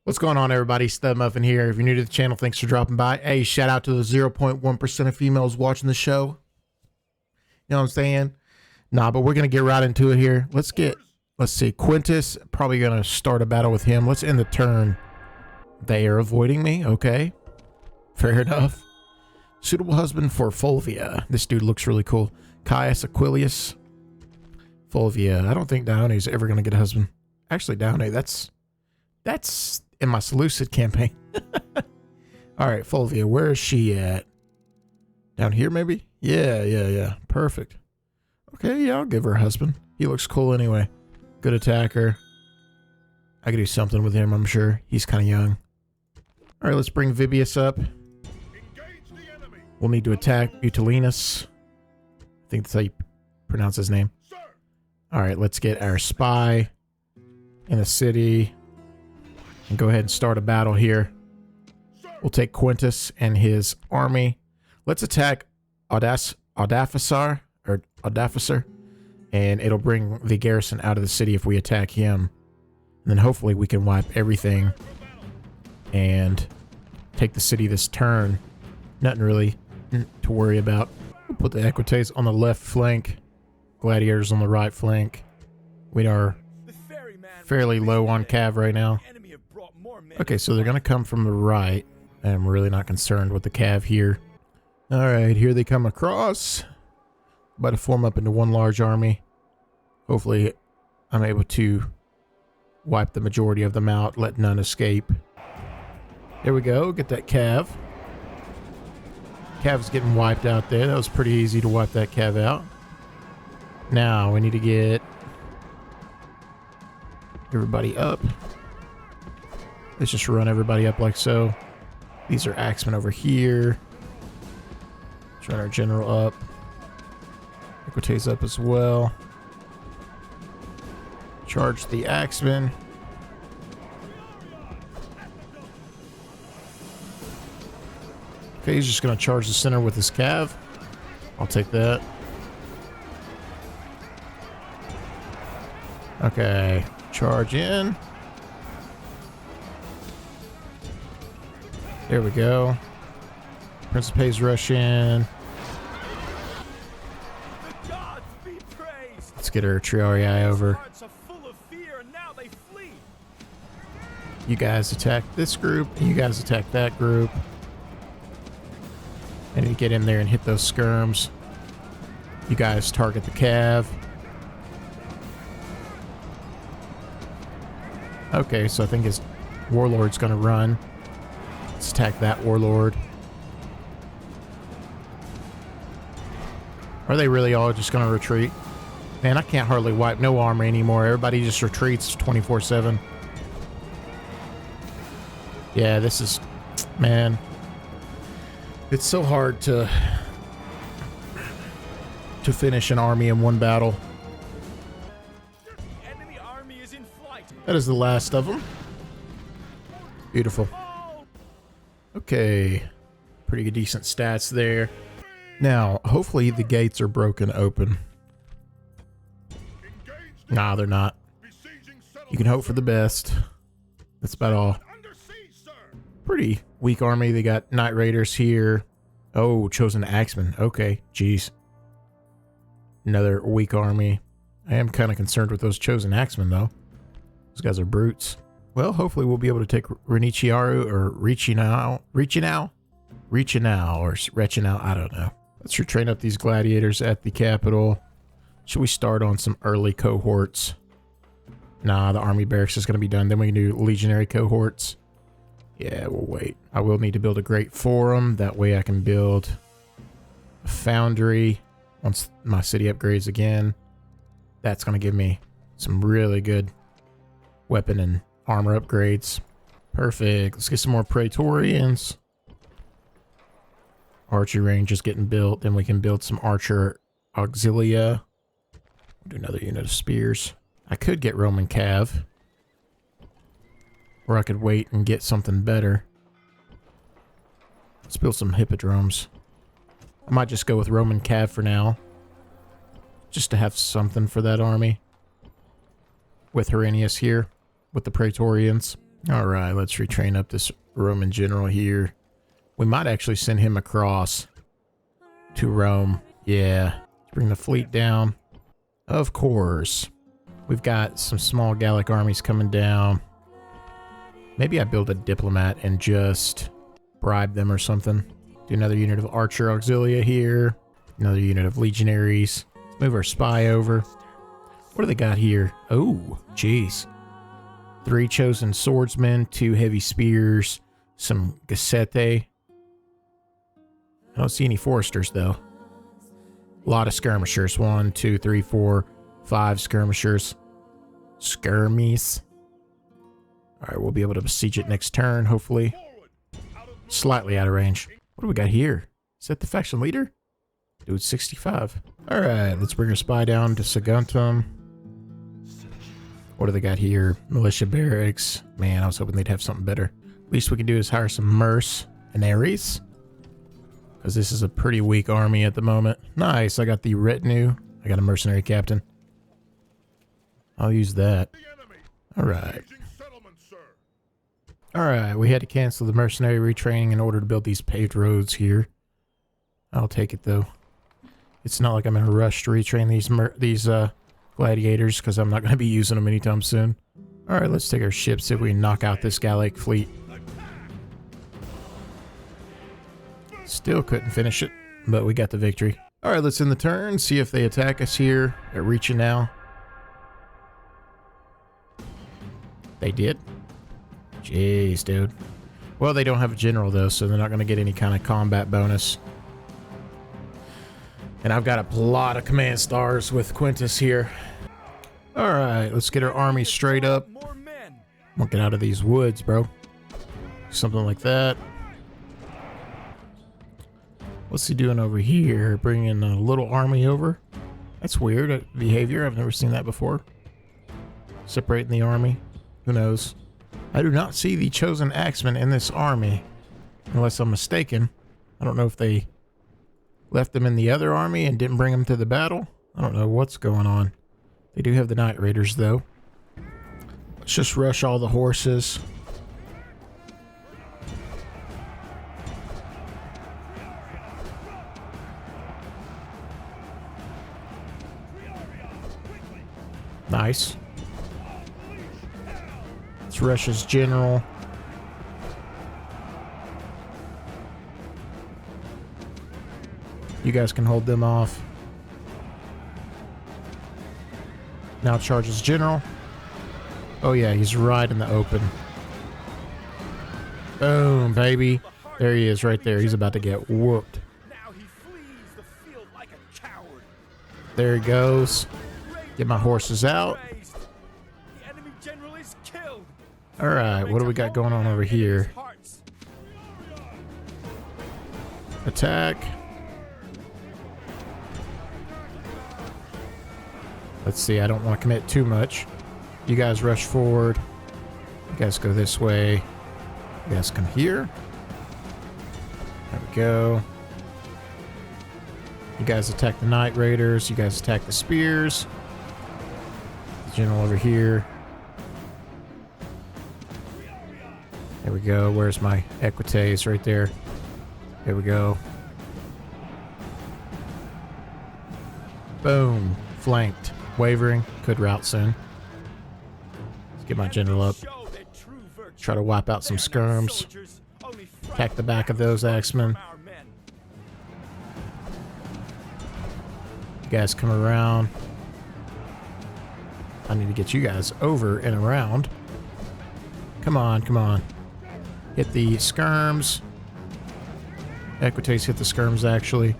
What's going on, everybody? STUDmuffin here. If you're new to the channel, thanks for dropping by. Hey, shout out to the 0.1% of females watching the show. You know what I'm saying? Nah, but we're going to get right into it here. Let's see, Quintus, probably going to start a battle with him. Let's end the turn. They are avoiding me. Okay. Fair enough. Suitable husband for Fulvia. This dude looks really cool. Caius Aquilius. Fulvia. I don't think Downey's ever going to get a husband. Actually, Downey, that's in my Seleucid campaign. All right, Fulvia, where is she at? Down here, maybe? Yeah. Perfect. Okay, yeah, I'll give her a husband. He looks cool anyway. Good attacker. I could do something with him, I'm sure. He's kind of young. All right, let's bring Vibius up. We'll need to attack Butilinus. I think that's how you pronounce his name. All right, let's get our spy in the city and go ahead and start a battle here. We'll take Quintus and his army. Let's attack Audaficer, and it'll bring the garrison out of the city if we attack him. And then hopefully we can wipe everything and take the city this turn. Nothing really to worry about. We'll put the Equites on the left flank, gladiators on the right flank. We are fairly low on cav right now. Okay, so they're going to come from the right. I'm really not concerned with the cav here. Alright, here they come across. About to form up into one large army. Hopefully, I'm able to wipe the majority of them out, let none escape. There we go, get that cav. Cav's getting wiped out there. That was pretty easy to wipe that cav out. Now, we need to get everybody up. Let's just run everybody up like so. These are axemen over here. Let's run our general up. Equites up as well. Charge the axemen. Okay, he's just going to charge the center with his cav. I'll take that. Okay, charge in. There we go. Principes rush in. Let's get our Triarii over. You guys attack this group. You guys attack that group. I need to get in there and hit those skirms. You guys target the cav. Okay, so I think his warlord's gonna run. Let's attack that warlord. Are they really all just gonna retreat? Man, I can't hardly wipe no army anymore. Everybody just retreats 24/7. Yeah, this is... Man. It's so hard to finish an army in one battle. Enemy army is in flight. That is the last of them. Beautiful. Okay. Pretty good, decent stats there. Now, hopefully the gates are broken open. Nah, they're not. You can hope for the best. That's about all. Pretty weak army. They got Knight Raiders here. Oh, chosen axemen. Okay, jeez. Another weak army. I am kind of concerned with those chosen axemen, though. Those guys are brutes. Well, hopefully we'll be able to take Reichenau or Reichenau, I don't know. Let's retrain up these gladiators at the capital. Should we start on some early cohorts? Nah, the army barracks is going to be done. Then we can do legionary cohorts. Yeah, we'll wait. I will need to build a great forum. That way I can build a foundry once my city upgrades again. That's going to give me some really good weapon and armor upgrades. Perfect. Let's get some more Praetorians. Archery range is getting built. Then we can build some archer auxilia. Do another unit of spears. I could get Roman cav. Or I could wait and get something better. Let's build some hippodromes. I might just go with Roman cav for now. Just to have something for that army. With Herennius here. With the Praetorians. All right, let's retrain up this Roman general here. We might actually send him across to Rome. Yeah, bring the fleet down. Of course. We've got some small Gallic armies coming down. Maybe I build a diplomat and just bribe them or something. Do another unit of archer auxilia here. Another unit of legionaries. Let's move our spy over. What do they got here? Oh, jeez. 3 chosen swordsmen, 2 heavy spears, some gassete. I don't see any foresters though. A lot of skirmishers. 1, 2, 3, 4, 5 skirmishers. Skirmies. Alright, we'll be able to besiege it next turn, hopefully. Slightly out of range. What do we got here? Is that the faction leader? Dude, 65. Alright, let's bring our spy down to Saguntum. What do they got here? Militia barracks. Man, I was hoping they'd have something better. Least we can do is hire some mercenaries. Because this is a pretty weak army at the moment. Nice, I got the retinue. I got a mercenary captain. I'll use that. Alright. Alright, we had to cancel the mercenary retraining in order to build these paved roads here. I'll take it though. It's not like I'm in a rush to retrain these gladiators, because I'm not going to be using them anytime soon. Alright, let's take our ships, see if we can knock out this Gallic fleet. Still couldn't finish it, but we got the victory. Alright, let's end the turn, see if they attack us here at Reichenau. They did. Jeez, dude. Well, they don't have a general though, so they're not going to get any kind of combat bonus. And I've got a lot of command stars with Quintus here. Alright, let's get our army straight up. We'll get out of these woods, bro. Something like that. What's he doing over here? Bringing a little army over. That's weird behavior. I've never seen that before. Separating the army. Who knows? I do not see the chosen axemen in this army. Unless I'm mistaken. I don't know if they left them in the other army and didn't bring them to the battle. I don't know what's going on. They do have the Night Raiders though. Let's just rush all the horses. Nice. Let's rush his general. You guys can hold them off. Now charge his general. Oh yeah, he's right in the open. Boom, baby. There he is right there. He's about to get whooped. Now he flees the field like a coward. There he goes. Get my horses out. The enemy general is killed. Alright, what do we got going on over here? Attack. Let's see, I don't want to commit too much. You guys rush forward. You guys go this way. You guys come here. There we go. You guys attack the Night Raiders. You guys attack the spears. The general over here. There we go. Where's my equites? Right there. There we go. Boom. Flanked. Wavering. Could rout soon. Let's get my general up. Try to wipe out some skirms. Attack the back of those axemen. You guys come around. I need to get you guys over and around. Come on, come on. Hit the skirms. Equites hit the skirms, actually.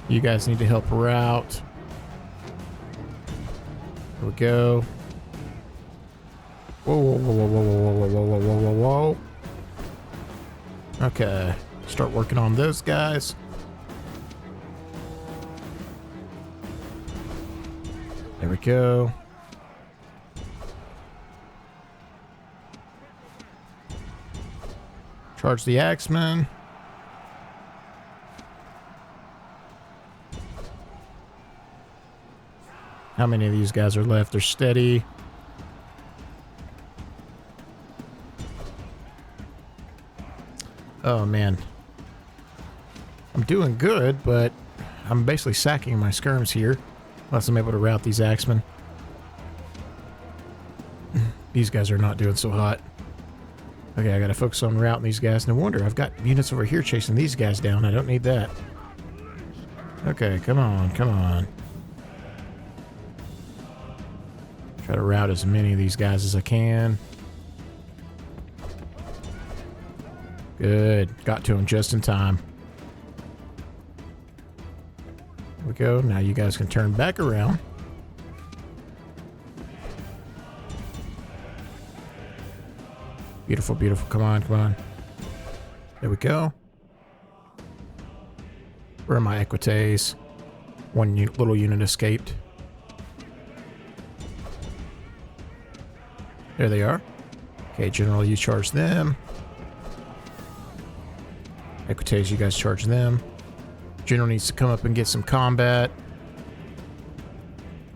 You guys need to help her out. There we go. Whoa, whoa, whoa, whoa, whoa, whoa, whoa, whoa, whoa, whoa, whoa. Okay. Start working on those guys. There we go. Charge the axemen. How many of these guys are left? They're steady. Oh, man. I'm doing good, but I'm basically sacking my skirms here. Unless I'm able to rout these axemen. These guys are not doing so hot. Okay, I gotta focus on routing these guys. No wonder I've got units over here chasing these guys down. I don't need that. Okay, come on, come on. Try to route as many of these guys as I can. Good. Got to them just in time. There we go. Now you guys can turn back around. Beautiful, beautiful. Come on, come on. There we go. Where are my equites? One little unit escaped. There they are. Okay, General, you charge them. Equites, you guys charge them. General needs to come up and get some combat.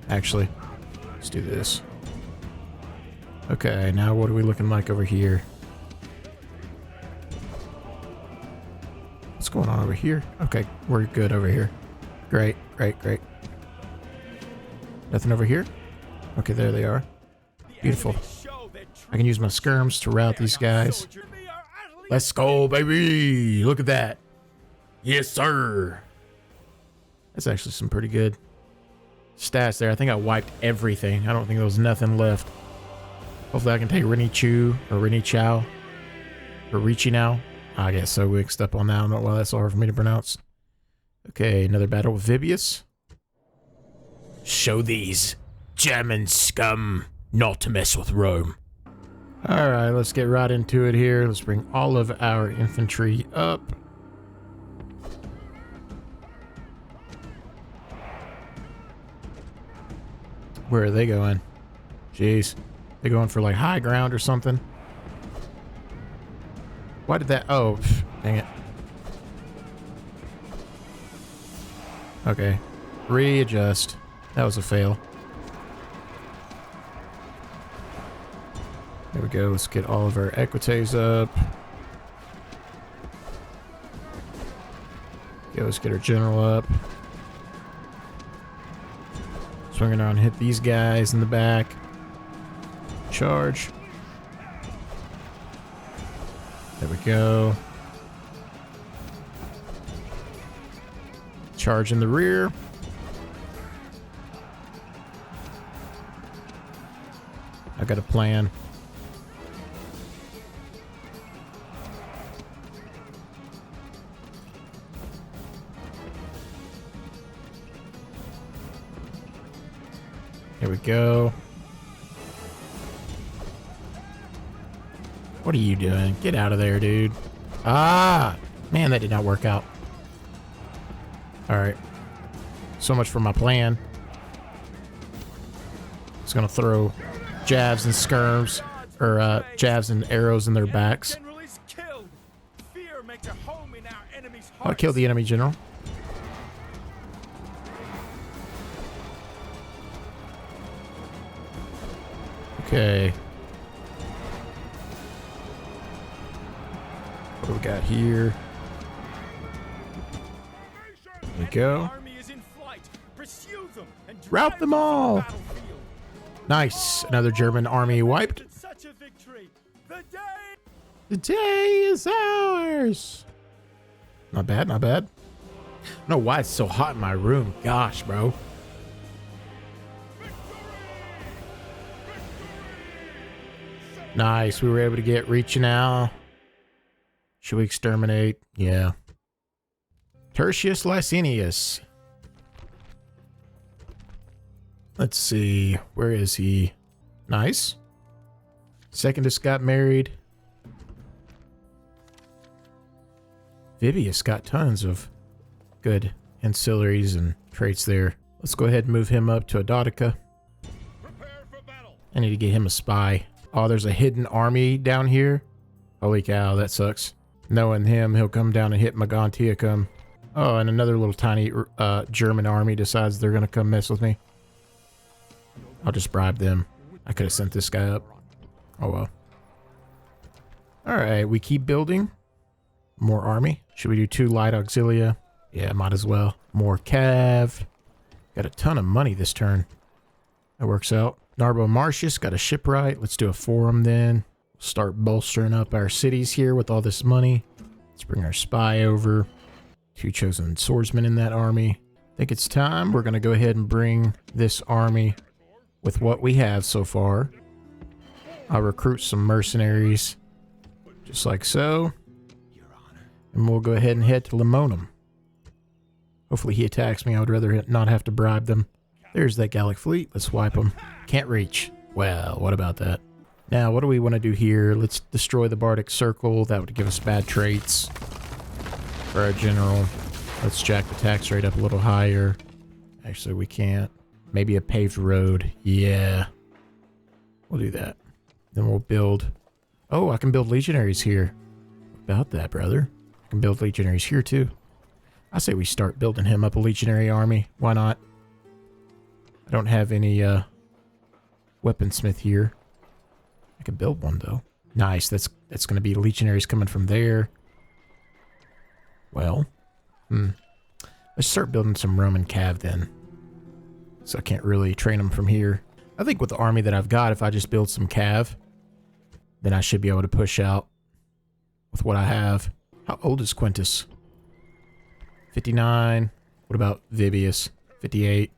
Actually, let's do this. Okay, now what are we looking like over here? What's going on over here? Okay, we're good over here. Great, great, great. Nothing over here? Okay, there they are. Beautiful. I can use my skirms to rout these guys. Let's go, baby! Look at that. Yes, sir. That's actually some pretty good stats there. I think I wiped everything. I don't think there was nothing left. Hopefully I can take Reichenau or Reichenau or Reichenau. I get so mixed up on that. I don't know why that's so hard for me to pronounce. Okay, another battle with Vibius. Show these German scum not to mess with Rome. Alright, let's get right into it here. Let's bring all of our infantry up. Where are they going? Jeez. They going for like high ground or something? Why did that? Oh, dang it. Okay. Readjust. That was a fail. There we go. Let's get all of our equites up. Okay, let's get our general up. Swinging around, hit these guys in the back. Charge. There we go. Charge in the rear. I got a plan. Here we go. What are you doing? Get out of there, dude. Ah! Man, that did not work out. Alright. So much for my plan. It's gonna throw jabs and skirms, or jabs and arrows in their backs. I'll kill the enemy general. Okay. What do we got here? There we go. Rout them all! Nice. Another German army wiped. The day is ours. Not bad, not bad. I don't know why it's so hot in my room. Gosh, bro. Nice. We were able to get Reichenau. Should we exterminate? Yeah. Tertius Licinius. Let's see. Where is he? Nice. Secondus got married. Vibius got tons of good ancillaries and traits there. Let's go ahead and move him up to Adotica. I need to get him a spy. Oh, there's a hidden army down here. Holy cow, that sucks. Knowing him, he'll come down and hit Magontiacum. Oh, and another little tiny German army decides they're going to come mess with me. I'll just bribe them. I could have sent this guy up. Oh well. Alright, we keep building. More army. Should we do 2 light auxilia? Yeah, might as well. More cav. Got a ton of money this turn. That works out. Narbo Martius got a shipwright. Let's do a forum then. Start bolstering up our cities here with all this money. Let's bring our spy over. 2 chosen swordsmen in that army. I think it's time. We're going to go ahead and bring this army with what we have so far. I'll recruit some mercenaries. Just like so. And we'll go ahead and head to Limonum. Hopefully he attacks me. I would rather not have to bribe them. There's that Gallic fleet. Let's wipe them. Can't reach. Well, what about that? Now, what do we want to do here? Let's destroy the Bardic Circle. That would give us bad traits for our general. Let's jack the tax rate up a little higher. Actually, we can't. Maybe a paved road. Yeah. We'll do that. Then we'll build... Oh, I can build legionaries here. What about that, brother? I can build legionaries here, too. I say we start building him up a legionary army. Why not? I don't have any weaponsmith here. I can build one, though. Nice. That's going to be legionaries coming from there. Well, let's start building some Roman cav then. So I can't really train them from here. I think with the army that I've got, if I just build some cav, then I should be able to push out with what I have. How old is Quintus? 59. What about Vibius? 58.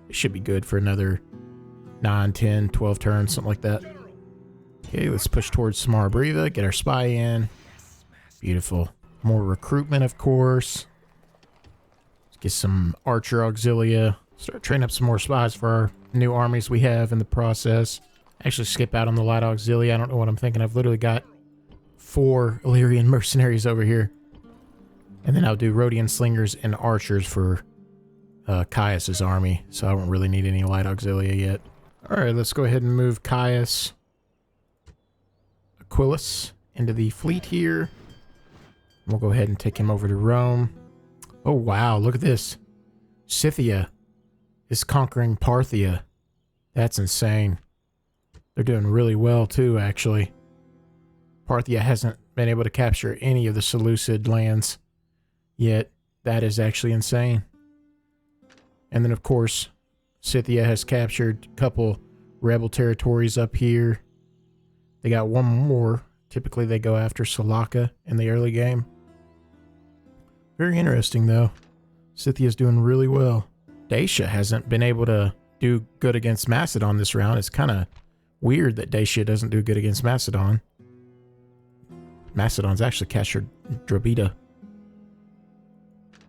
It should be good for another 9, 10, 12 turns, something like that. Okay, let's push towards Samara Breva, get our spy in. Beautiful. More recruitment, of course. Let's get some archer auxilia. Start training up some more spies for our new armies we have in the process. Actually skip out on the light auxilia. I don't know what I'm thinking. I've literally got 4 Illyrian mercenaries over here. And then I'll do Rhodian slingers and archers for Caius's army. So I don't really need any light auxilia yet. Alright, let's go ahead and move Caius Aquilus into the fleet here. We'll go ahead and take him over to Rome. Oh wow, look at this. Scythia is conquering Parthia. That's insane. They're doing really well too, actually. Parthia hasn't been able to capture any of the Seleucid lands yet. That is actually insane. And then, of course, Scythia has captured a couple rebel territories up here. They got one more. Typically, they go after Sulaca in the early game. Very interesting, though. Scythia's doing really well. Dacia hasn't been able to do good against Macedon this round. It's kind of weird that Dacia doesn't do good against Macedon. Macedon's actually captured Drobeta.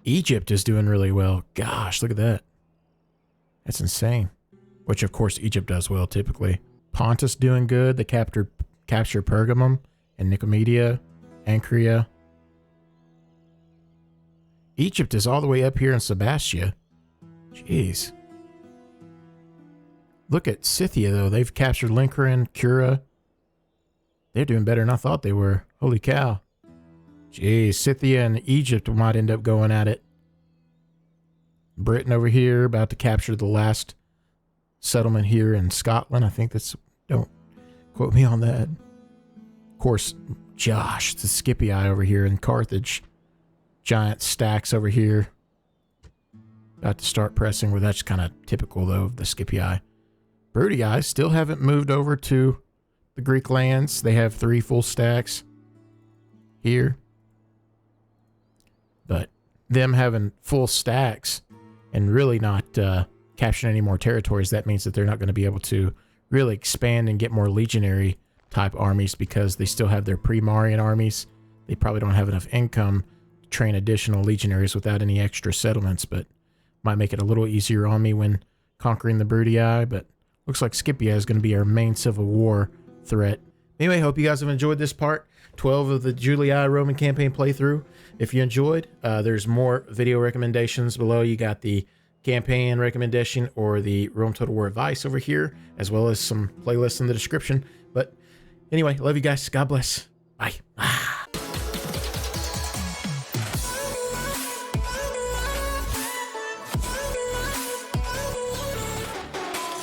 Egypt is doing really well. Gosh, look at that. That's insane. Which, of course, Egypt does well, typically. Pontus doing good. They capture Pergamum and Nicomedia, Ancria. Egypt is all the way up here in Sebastia. Jeez. Look at Scythia, though. They've captured Lincoln, Cura. They're doing better than I thought they were. Holy cow. Jeez, Scythia and Egypt might end up going at it. Britain over here, about to capture the last settlement here in Scotland. I think that's... Don't quote me on that. Of course, Josh, the Scipii over here in Carthage. Giant stacks over here. About to start pressing, where that's kind of typical, though, of the Scipii. Bruttii still haven't moved over to the Greek lands. They have 3 full stacks here. But them having full stacks and really not capturing any more territories, that means that they're not going to be able to really expand and get more legionary type armies, because they still have their pre-Marian armies. They probably don't have enough income to train additional legionaries without any extra settlements, but might make it a little easier on me when conquering the Bruttii. But looks like Scipia is going to be our main civil war threat. Anyway, hope you guys have enjoyed this part 12 of the Julii Roman campaign playthrough. If you enjoyed, there's more video recommendations below. You got the campaign recommendation or the Rome Total War advice over here, as well as some playlists in the description. But anyway, love you guys. God bless. Bye.